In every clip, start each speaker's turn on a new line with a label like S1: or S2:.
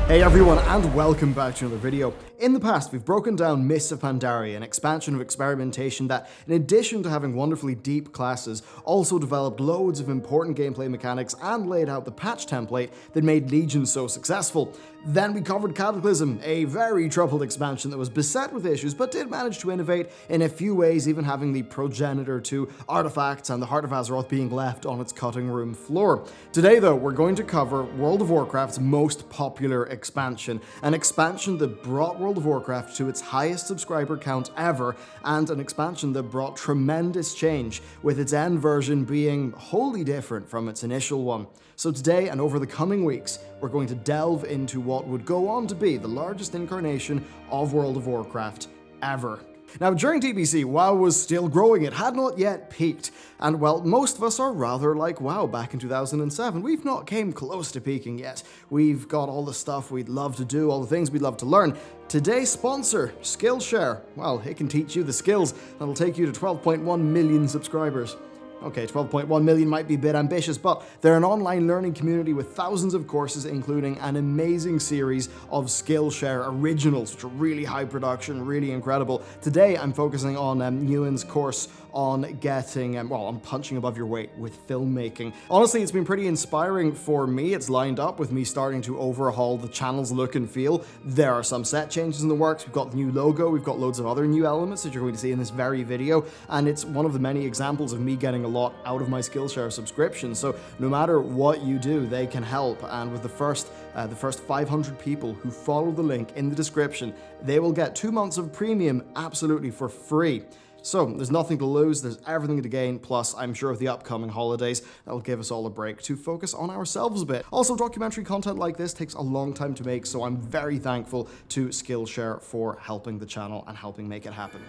S1: Hey everyone, and welcome back to another video. In the past, we've broken down Mists of Pandaria, an expansion of experimentation that, in addition to having wonderfully deep classes, also developed loads of important gameplay mechanics and laid out the patch template that made Legion so successful. Then we covered Cataclysm, a very troubled expansion that was beset with issues, but did manage to innovate in a few ways, even having the progenitor to artifacts and the Heart of Azeroth being left on its cutting room floor. Today though, we're going to cover World of Warcraft's most popular expansion, an expansion that brought World of Warcraft to its highest subscriber count ever, and an expansion that brought tremendous change, with its end version being wholly different from its initial one. So today and over the coming weeks, we're going to delve into what would go on to be the largest incarnation of World of Warcraft ever. Now, during TBC, WoW was still growing. It had not yet peaked. And well, most of us are rather like WoW back in 2007. We've not came close to peaking yet. We've got all the stuff we'd love to do, all the things we'd love to learn. Today's sponsor, Skillshare. Well, it can teach you the skills that'll take you to 12.1 million subscribers. Okay, 12.1 million might be a bit ambitious, but they're an online learning community with thousands of courses, including an amazing series of Skillshare originals, which are really high production, really incredible. Today, I'm focusing on Ewan's course on getting, on punching above your weight with filmmaking. Honestly, it's been pretty inspiring for me. It's lined up with me starting to overhaul the channel's look and feel. There are some set changes in the works. We've got the new logo. We've got loads of other new elements that you're going to see in this very video. And it's one of the many examples of me getting a lot out of my Skillshare subscription. So no matter what you do, they can help. And with the first 500 people who follow the link in the description, they will get 2 months of premium absolutely for free. So there's nothing to lose, there's everything to gain, plus I'm sure with the upcoming holidays, that'll give us all a break to focus on ourselves a bit. Also, documentary content like this takes a long time to make, so I'm very thankful to Skillshare for helping the channel and helping make it happen.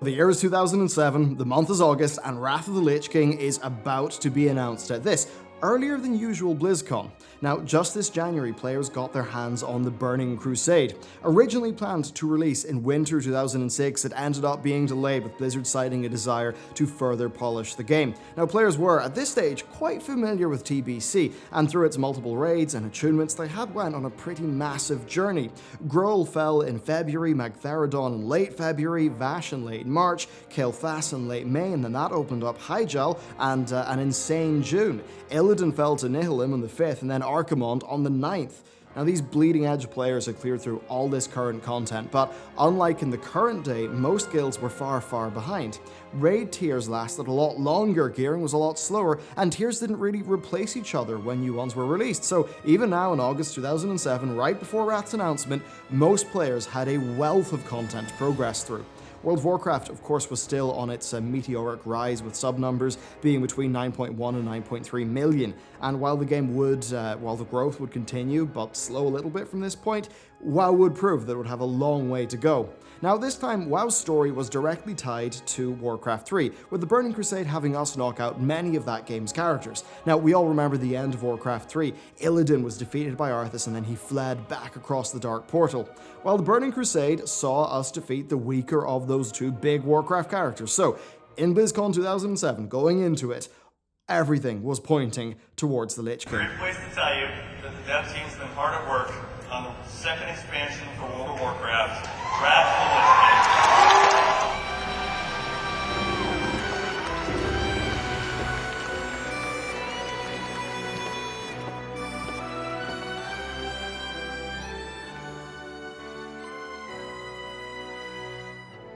S1: The year is 2007, the month is August, and Wrath of the Lich King is about to be announced at this earlier than usual BlizzCon. Now, just this January, players got their hands on the Burning Crusade. Originally planned to release in winter 2006, it ended up being delayed, with Blizzard citing a desire to further polish the game. Now, players were, at this stage, quite familiar with TBC, and through its multiple raids and attunements, they had went on a pretty massive journey. Gruul fell in February, Magtheridon in late February, Vash in late March, Kael'thas in late May, and then that opened up Hyjal and an insane June. Illidan fell to Nihilum on the 5th, and then Archimonde on the 9th. Now, these bleeding-edge players had cleared through all this current content, but unlike in the current day, most guilds were far, far behind. Raid tiers lasted a lot longer, gearing was a lot slower, and tiers didn't really replace each other when new ones were released. So even now in August 2007, right before Wrath's announcement, most players had a wealth of content to progress through. World of Warcraft, of course, was still on its meteoric rise, with sub-numbers being between 9.1 and 9.3 million. And while the game would, while the growth would continue, but slow a little bit from this point, WoW would prove that it would have a long way to go. Now, this time, WoW's story was directly tied to Warcraft 3, with the Burning Crusade having us knock out many of that game's characters. Now, we all remember the end of Warcraft 3. Illidan was defeated by Arthas, and then he fled back across the Dark Portal. While the Burning Crusade saw us defeat the weaker of those two big Warcraft characters. So, in BlizzCon 2007, going into it, everything was pointing towards the Lich King.
S2: Great place to tell you that the dev team's been hard at work on the second expansion for World of Warcraft, Wrath of the Lich King.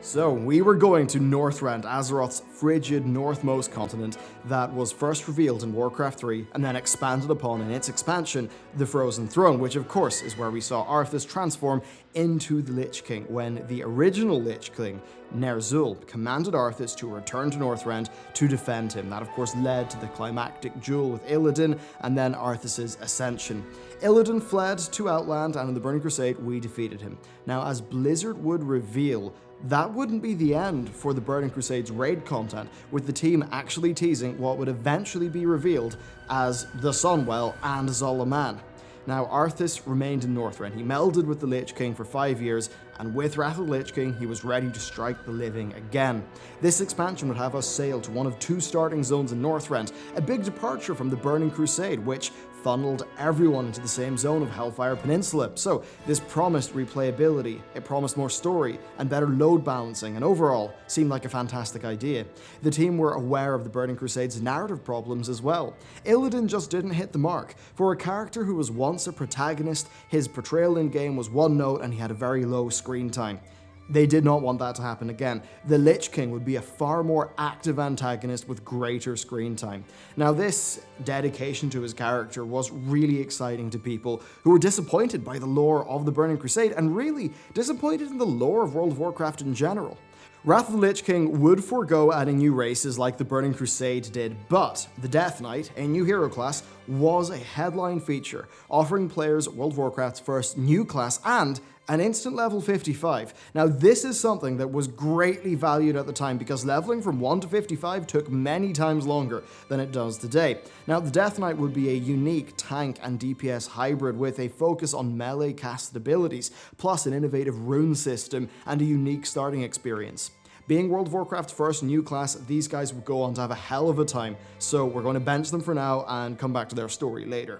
S1: So, we were going to Northrend, Azeroth's frigid northmost continent that was first revealed in Warcraft 3 and then expanded upon in its expansion, the Frozen Throne, which of course is where we saw Arthas transform into the Lich King when the original Lich King, Ner'zhul, commanded Arthas to return to Northrend to defend him. That of course led to the climactic duel with Illidan and then Arthas' ascension. Illidan fled to Outland, and in the Burning Crusade we defeated him. Now, as Blizzard would reveal, that wouldn't be the end for the Burning Crusades raid content, with the team actually teasing what would eventually be revealed as the Sunwell and Zolaman. Now, Arthas remained in Northrend. He melded with the Lich King for 5 years, and with Wrath of the Lich King, he was ready to strike the living again. This expansion would have us sail to one of 2 starting zones in Northrend, a big departure from the Burning Crusade, which funneled everyone into the same zone of Hellfire Peninsula. So this promised replayability, it promised more story, and better load balancing, and overall seemed like a fantastic idea. The team were aware of the Burning Crusade's narrative problems as well. Illidan just didn't hit the mark. For a character who was once a protagonist, his portrayal in-game was one note and he had a very low screen time. They did not want that to happen again. The Lich King would be a far more active antagonist with greater screen time. Now, this dedication to his character was really exciting to people who were disappointed by the lore of the Burning Crusade and really disappointed in the lore of World of Warcraft in general. Wrath of the Lich King would forego adding new races like the Burning Crusade did, but the Death Knight, a new hero class, was a headline feature, offering players World of Warcraft's first new class and an instant level 55. Now, this is something that was greatly valued at the time because leveling from 1 to 55 took many times longer than it does today. Now, the Death Knight would be a unique tank and DPS hybrid with a focus on melee casted abilities, plus an innovative rune system and a unique starting experience. Being World of Warcraft's first new class, these guys would go on to have a hell of a time, so we're going to bench them for now and come back to their story later.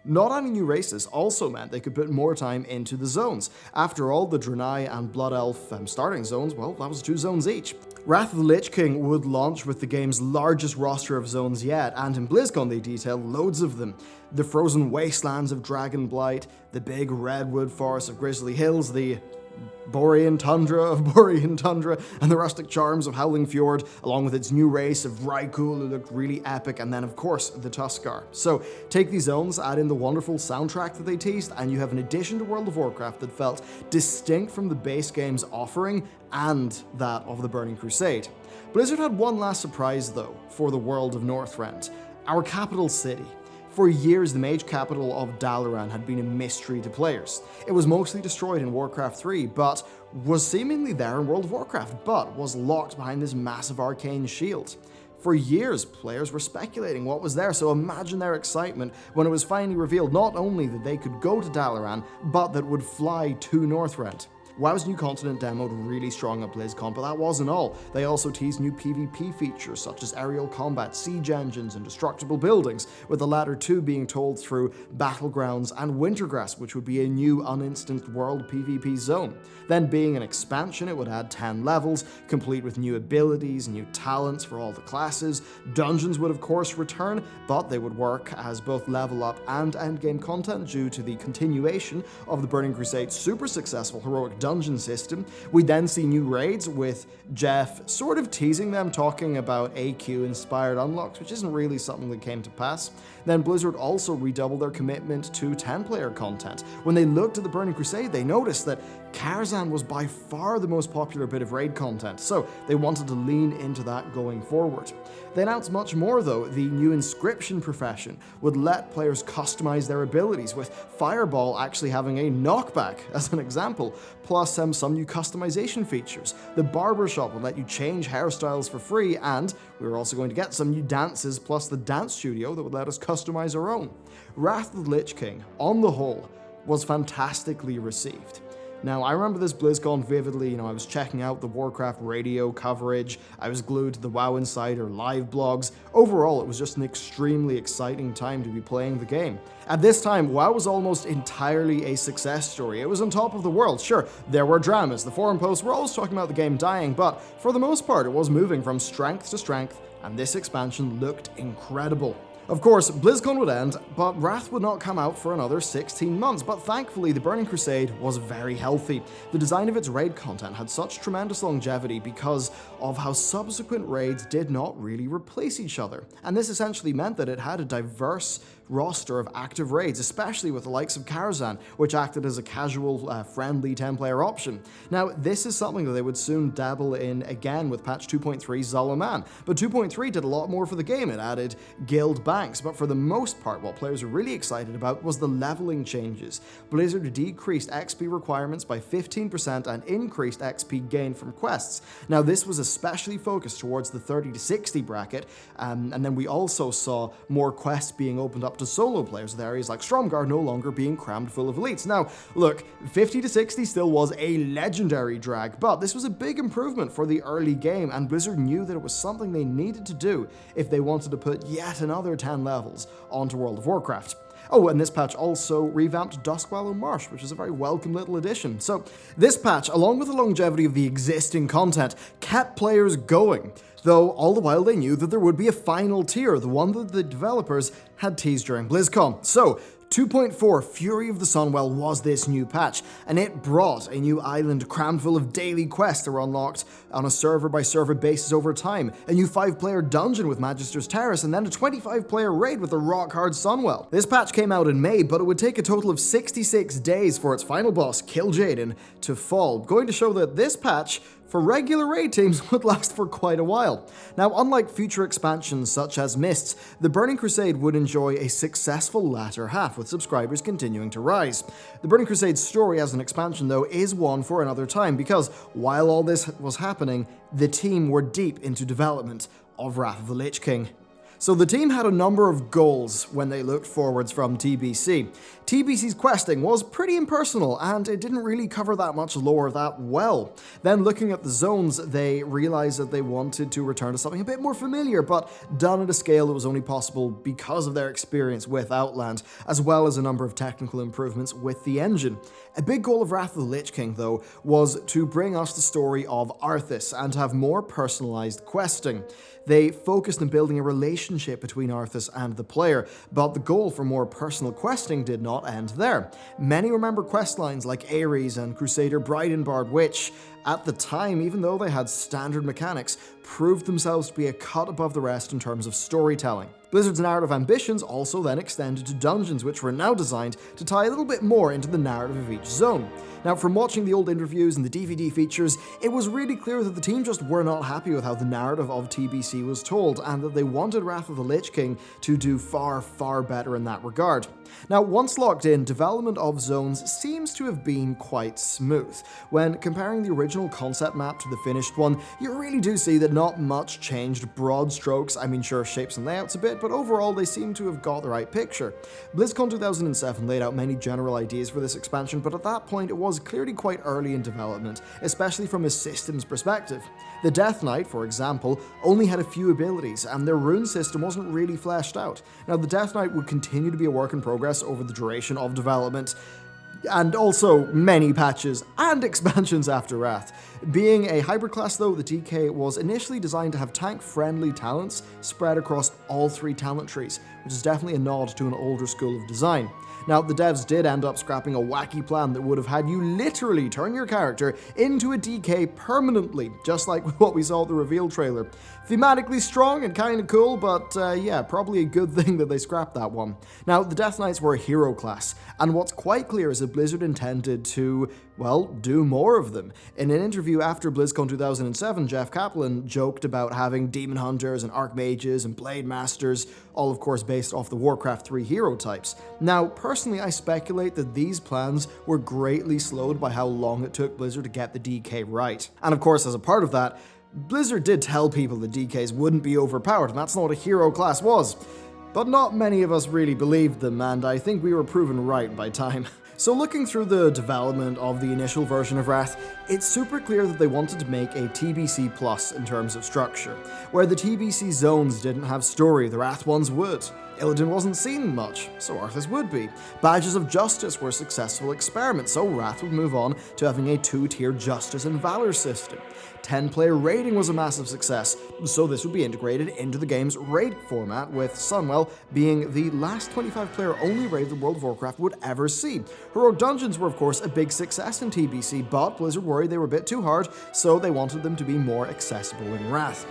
S1: Not adding new races also meant they could put more time into the zones. After all, the Draenei and Blood Elf starting zones, well, that was 2 zones each. Wrath of the Lich King would launch with the game's largest roster of zones yet, and in BlizzCon they detailed loads of them. The frozen wastelands of Dragonblight, the big redwood forests of Grizzly Hills, the Borean Tundra of Borean Tundra, and the rustic charms of Howling Fjord, along with its new race of Rykul who looked really epic, and then of course the Tuskar. So take these zones, add in the wonderful soundtrack that they teased, and you have an addition to World of Warcraft that felt distinct from the base game's offering and that of the Burning Crusade. Blizzard had one last surprise though for the world of Northrend, our capital city. For years, the mage capital of Dalaran had been a mystery to players. It was mostly destroyed in Warcraft 3, but was seemingly there in World of Warcraft, but was locked behind this massive arcane shield. For years, players were speculating what was there, so imagine their excitement when it was finally revealed not only that they could go to Dalaran, but that would fly to Northrend. WoW's new continent demoed really strong at BlizzCon, but that wasn't all. They also teased new PvP features such as aerial combat, siege engines, and destructible buildings, with the latter 2 being told through Battlegrounds and Wintergrass, which would be a new uninstanced world PvP zone. Then being an expansion, it would add 10 levels, complete with new abilities, new talents for all the classes. Dungeons would of course return, but they would work as both level up and endgame content due to the continuation of the Burning Crusade's super successful heroic dungeon system. We then see new raids with Jeff sort of teasing them, talking about AQ inspired unlocks, which isn't really something that came to pass. Then Blizzard also redoubled their commitment to 10-player content. When they looked at the Burning Crusade, they noticed that Karazhan was by far the most popular bit of raid content, so they wanted to lean into that going forward. They announced much more though. The new inscription profession would let players customize their abilities, with Fireball actually having a knockback as an example, plus some new customization features. The barbershop would let you change hairstyles for free, and we were also going to get some new dances, plus the dance studio that would let us customize our own. Wrath of the Lich King, on the whole, was fantastically received. Now, I remember this BlizzCon vividly. I was checking out the Warcraft radio coverage, I was glued to the WoW Insider live blogs. Overall, it was just an extremely exciting time to be playing the game. At this time, WoW was almost entirely a success story. It was on top of the world. Sure, there were dramas, the forum posts were always talking about the game dying, but for the most part, it was moving from strength to strength, and this expansion looked incredible. Of course, BlizzCon would end, but Wrath would not come out for another 16 months, but thankfully the Burning Crusade was very healthy. The design of its raid content had such tremendous longevity because of how subsequent raids did not really replace each other, and this essentially meant that it had a diverse roster of active raids, especially with the likes of Karazhan, which acted as a casual, friendly 10-player option. Now, this is something that they would soon dabble in again with patch 2.3 Zalaman, but 2.3 did a lot more for the game. It added guild banks, but for the most part, what players were really excited about was the leveling changes. Blizzard decreased XP requirements by 15% and increased XP gain from quests. Now, this was especially focused towards the 30 to 60 bracket, and then we also saw more quests being opened up to solo players, with areas like Stromgarde no longer being crammed full of elites. Now, look, 50 to 60 still was a legendary drag, but this was a big improvement for the early game, and Blizzard knew that it was something they needed to do if they wanted to put yet another 10 levels onto World of Warcraft. Oh, and this patch also revamped Duskwallow Marsh, which is a very welcome little addition. So this patch, along with the longevity of the existing content, kept players going, though all the while they knew that there would be a final tier, the one that the developers had teased during BlizzCon. So 2.4 Fury of the Sunwell was this new patch, and it brought a new island crammed full of daily quests that were unlocked on a server-by-server basis over time, a new 5-player dungeon with Magister's Terrace, and then a 25-player raid with the rock-hard Sunwell. This patch came out in May, but it would take a total of 66 days for its final boss, Kil'jaeden, to fall, going to show that this patch for regular raid teams would last for quite a while. Now, unlike future expansions such as Mists, the Burning Crusade would enjoy a successful latter half, with subscribers continuing to rise. The Burning Crusade's story as an expansion, though, is one for another time, because while all this was happening, the team were deep into development of Wrath of the Lich King. So the team had a number of goals when they looked forwards from TBC. TBC's questing was pretty impersonal, and it didn't really cover that much lore that well. Then looking at the zones, they realized that they wanted to return to something a bit more familiar, but done at a scale that was only possible because of their experience with Outland, as well as a number of technical improvements with the engine. A big goal of Wrath of the Lich King, though, was to bring us the story of Arthas and have more personalized questing. They focused on building a relationship between Arthas and the player, but the goal for more personal questing did not end there. Many remember questlines like Ares and Crusader Bridenbard, which, at the time, even though they had standard mechanics, proved themselves to be a cut above the rest in terms of storytelling. Blizzard's narrative ambitions also then extended to dungeons, which were now designed to tie a little bit more into the narrative of each zone. Now, from watching the old interviews and the DVD features, it was really clear that the team just were not happy with how the narrative of TBC was told, and that they wanted Wrath of the Lich King to do far, far better in that regard. Now, once locked in, development of zones seems to have been quite smooth. When comparing the original concept map to the finished one, you really do see that not much changed. Broad strokes, I mean, sure, shapes and layouts a bit, but overall they seem to have got the right picture. BlizzCon 2007 laid out many general ideas for this expansion, but at that point it was clearly quite early in development, especially from a systems perspective. The Death Knight, for example, only had a few abilities, and their rune system wasn't really fleshed out. Now, the Death Knight would continue to be a work in progress over the duration of development, and also many patches and expansions after Wrath. Being a hybrid class, though, the DK was initially designed to have tank-friendly talents spread across all 3 talent trees, which is definitely a nod to an older school of design. Now, the devs did end up scrapping a wacky plan that would have had you literally turn your character into a DK permanently, just like what we saw at the reveal trailer. Thematically strong and kinda cool, but yeah, probably a good thing that they scrapped that one. Now, the Death Knights were a hero class, and what's quite clear is that Blizzard intended to, well, do more of them. In an interview after BlizzCon 2007, Jeff Kaplan joked about having Demon Hunters and Archmages and Blade Masters, all of course based off the Warcraft 3 hero types. Now, personally, I speculate that these plans were greatly slowed by how long it took Blizzard to get the DK right. And of course, as a part of that, Blizzard did tell people that DKs wouldn't be overpowered, and that's not what a hero class was. But not many of us really believed them, and I think we were proven right by time. So looking through the development of the initial version of Wrath, it's super clear that they wanted to make a TBC plus in terms of structure. Where the TBC zones didn't have story, the Wrath ones would. Illidan wasn't seen much, so Arthas would be. Badges of Justice were successful experiments, so Wrath would move on to having a 2-tier Justice and Valor system. 10-player raiding was a massive success, so this would be integrated into the game's raid format, with Sunwell being the last 25-player only raid that World of Warcraft would ever see. Heroic Dungeons were of course a big success in TBC, but Blizzard worried they were a bit too hard, so they wanted them to be more accessible in Wrath.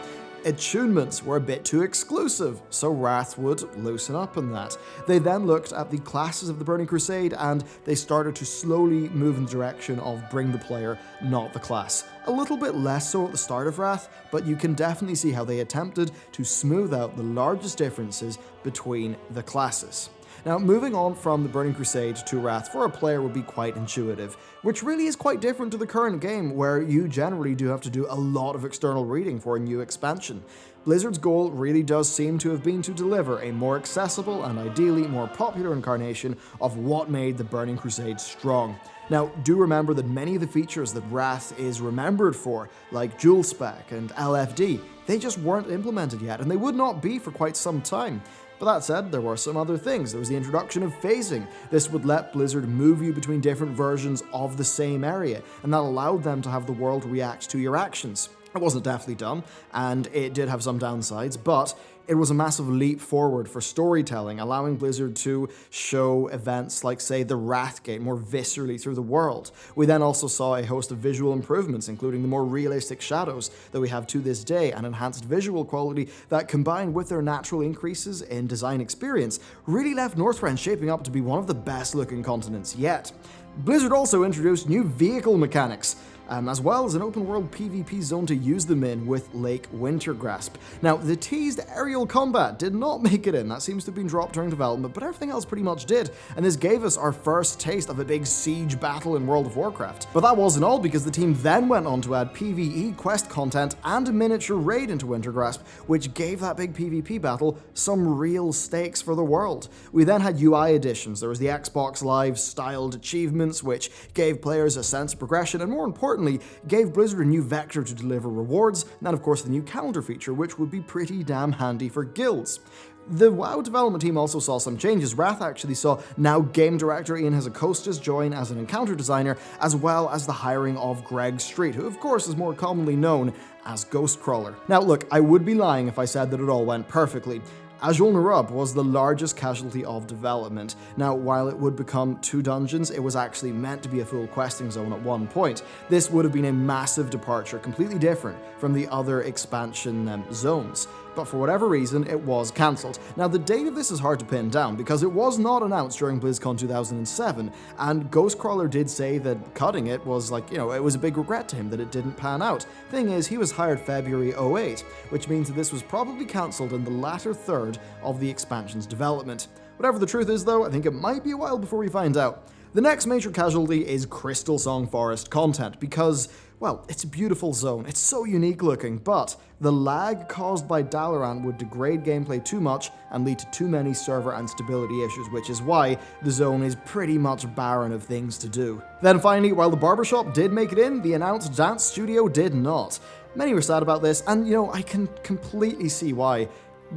S1: attunements were a bit too exclusive, so Wrath would loosen up on that. They then looked at the classes of the Burning Crusade and they started to slowly move in the direction of bring the player, not the class. A little bit less so at the start of Wrath, but you can definitely see how they attempted to smooth out the largest differences between the classes. Now, moving on from the Burning Crusade to Wrath for a player would be quite intuitive, which really is quite different to the current game where you generally do have to do a lot of external reading for a new expansion. Blizzard's goal really does seem to have been to deliver a more accessible and ideally more popular incarnation of what made the Burning Crusade strong. Now, do remember that many of the features that Wrath is remembered for, like Dual Spec and LFD, they just weren't implemented yet, and they would not be for quite some time. But that said, there were some other things. There was the introduction of phasing. This would let Blizzard move you between different versions of the same area, and that allowed them to have the world react to your actions. It wasn't deftly done, and it did have some downsides, but it was a massive leap forward for storytelling, allowing Blizzard to show events like, say, the Wrathgate more viscerally through the world. We then also saw a host of visual improvements, including the more realistic shadows that we have to this day, and enhanced visual quality that, combined with their natural increases in design experience, really left Northrend shaping up to be one of the best looking continents yet. Blizzard also introduced new vehicle mechanics, as well as an open-world PvP zone to use them in with Lake Wintergrasp. Now, the teased aerial combat did not make it in. That seems to have been dropped during development, but everything else pretty much did, and this gave us our first taste of a big siege battle in World of Warcraft. But that wasn't all, because the team then went on to add PvE quest content and a miniature raid into Wintergrasp, which gave that big PvP battle some real stakes for the world. We then had UI additions. There was the Xbox Live styled achievements, which gave players a sense of progression, and more importantly, gave Blizzard a new vector to deliver rewards, and then of course the new calendar feature, which would be pretty damn handy for guilds. The WoW development team also saw some changes. Wrath actually saw now game director Ian Hazacostas join as an encounter designer, as well as the hiring of Greg Street, who of course is more commonly known as Ghostcrawler. Now look, I would be lying if I said that it all went perfectly. Azul Narub was the largest casualty of development. Now, while it would become 2 dungeons, it was actually meant to be a full questing zone at one point. This would have been a massive departure, completely different from the other expansion zones. But for whatever reason, it was cancelled. Now, the date of this is hard to pin down because it was not announced during BlizzCon 2007, and Ghostcrawler did say that cutting it was like, it was a big regret to him that it didn't pan out. Thing is, he was hired February 08, which means that this was probably cancelled in the latter third of the expansion's development. Whatever the truth is, though, I think it might be a while before we find out. The next major casualty is Crystal Song Forest content because, well, it's a beautiful zone, it's so unique looking, but the lag caused by Dalaran would degrade gameplay too much and lead to too many server and stability issues, which is why the zone is pretty much barren of things to do. Then finally, while the barbershop did make it in, the announced dance studio did not. Many were sad about this, and I can completely see why.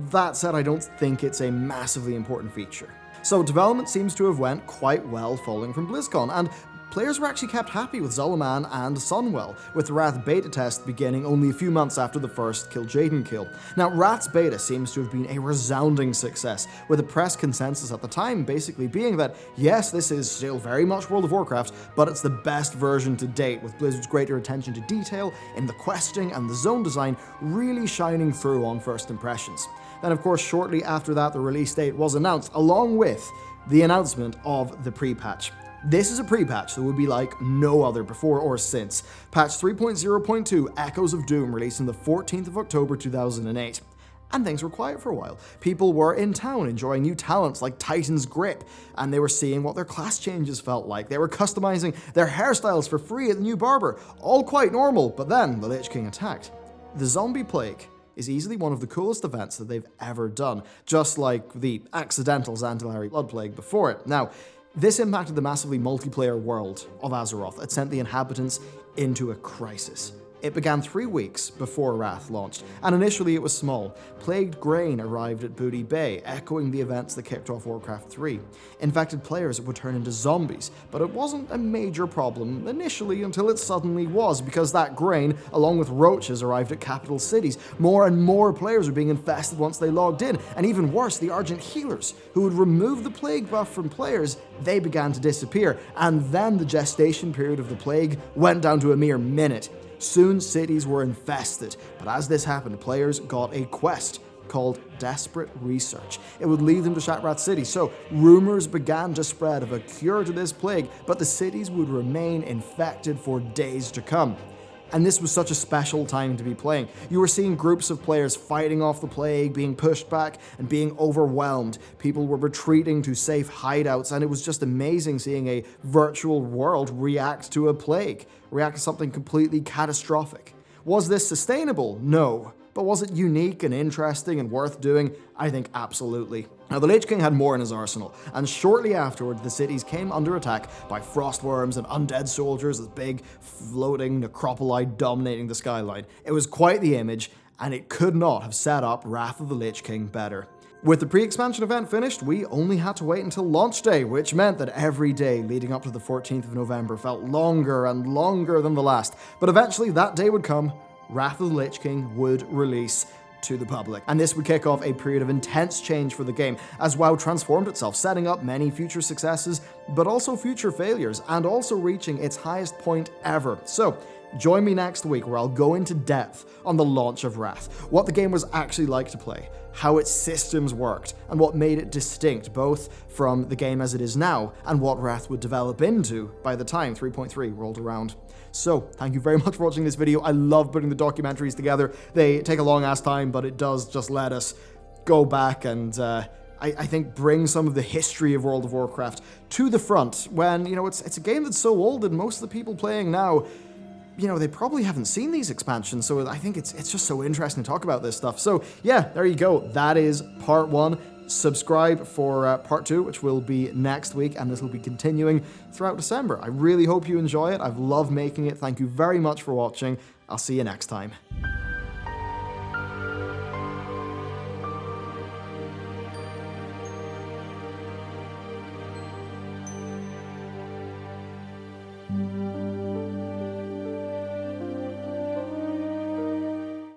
S1: That said, I don't think it's a massively important feature. So development seems to have went quite well following from BlizzCon, and players were actually kept happy with Zolaman and Sunwell, with the Wrath beta test beginning only a few months after the first Kil'jaeden kill. Now, Wrath's beta seems to have been a resounding success, with the press consensus at the time basically being that, yes, this is still very much World of Warcraft, but it's the best version to date, with Blizzard's greater attention to detail in the questing and the zone design really shining through on first impressions. Then, of course, shortly after that, the release date was announced, along with the announcement of the pre-patch. This is a pre-patch that would be like no other before or since. Patch 3.0.2 Echoes of Doom released on the 14th of October 2008. And things were quiet for a while. People were in town enjoying new talents like Titan's Grip, and they were seeing what their class changes felt like. They were customizing their hairstyles for free at the new barber. All quite normal, but then the Lich King attacked. The Zombie Plague is easily one of the coolest events that they've ever done, just like the accidental Zandalari Blood Plague before it. Now, this impacted the massively multiplayer world of Azeroth. It sent the inhabitants into a crisis. It began 3 weeks before Wrath launched, and initially it was small. Plagued grain arrived at Booty Bay, echoing the events that kicked off Warcraft 3. Infected players would turn into zombies, but it wasn't a major problem initially until it suddenly was, because that grain, along with roaches, arrived at capital cities. More and more players were being infested once they logged in, and even worse, the Argent healers, who would remove the plague buff from players, they began to disappear, and then the gestation period of the plague went down to a mere minute. Soon, cities were infested, but as this happened, players got a quest called Desperate Research. It would lead them to Shatrat City, so rumors began to spread of a cure to this plague, but the cities would remain infected for days to come. And this was such a special time to be playing. You were seeing groups of players fighting off the plague, being pushed back, and being overwhelmed. People were retreating to safe hideouts, and it was just amazing seeing a virtual world react to a plague, react to something completely catastrophic. Was this sustainable? No. But was it unique and interesting and worth doing? I think absolutely. Now, the Lich King had more in his arsenal, and shortly afterwards, the cities came under attack by frostworms and undead soldiers with big, floating necropoli dominating the skyline. It was quite the image, and it could not have set up Wrath of the Lich King better. With the pre-expansion event finished, we only had to wait until launch day, which meant that every day leading up to the 14th of November felt longer and longer than the last. But eventually, that day would come. Wrath of the Lich King would release to the public. And this would kick off a period of intense change for the game, as WoW transformed itself, setting up many future successes, but also future failures, and also reaching its highest point ever. So, join me next week where I'll go into depth on the launch of Wrath, what the game was actually like to play, how its systems worked, and what made it distinct both from the game as it is now and what Wrath would develop into by the time 3.3 rolled around. So, thank you very much for watching this video. I love putting the documentaries together. They take a long ass time, but it does just let us go back and I think bring some of the history of World of Warcraft to the front when, you know, it's a game that's so old and most of the people playing now, you know, they probably haven't seen these expansions, so I think it's just so interesting to talk about this stuff. So yeah, there you go. That is part 1. Subscribe for part 2, which will be next week, and this will be continuing throughout December. I really hope you enjoy it. I've loved making it. Thank you very much for watching. I'll see you next time.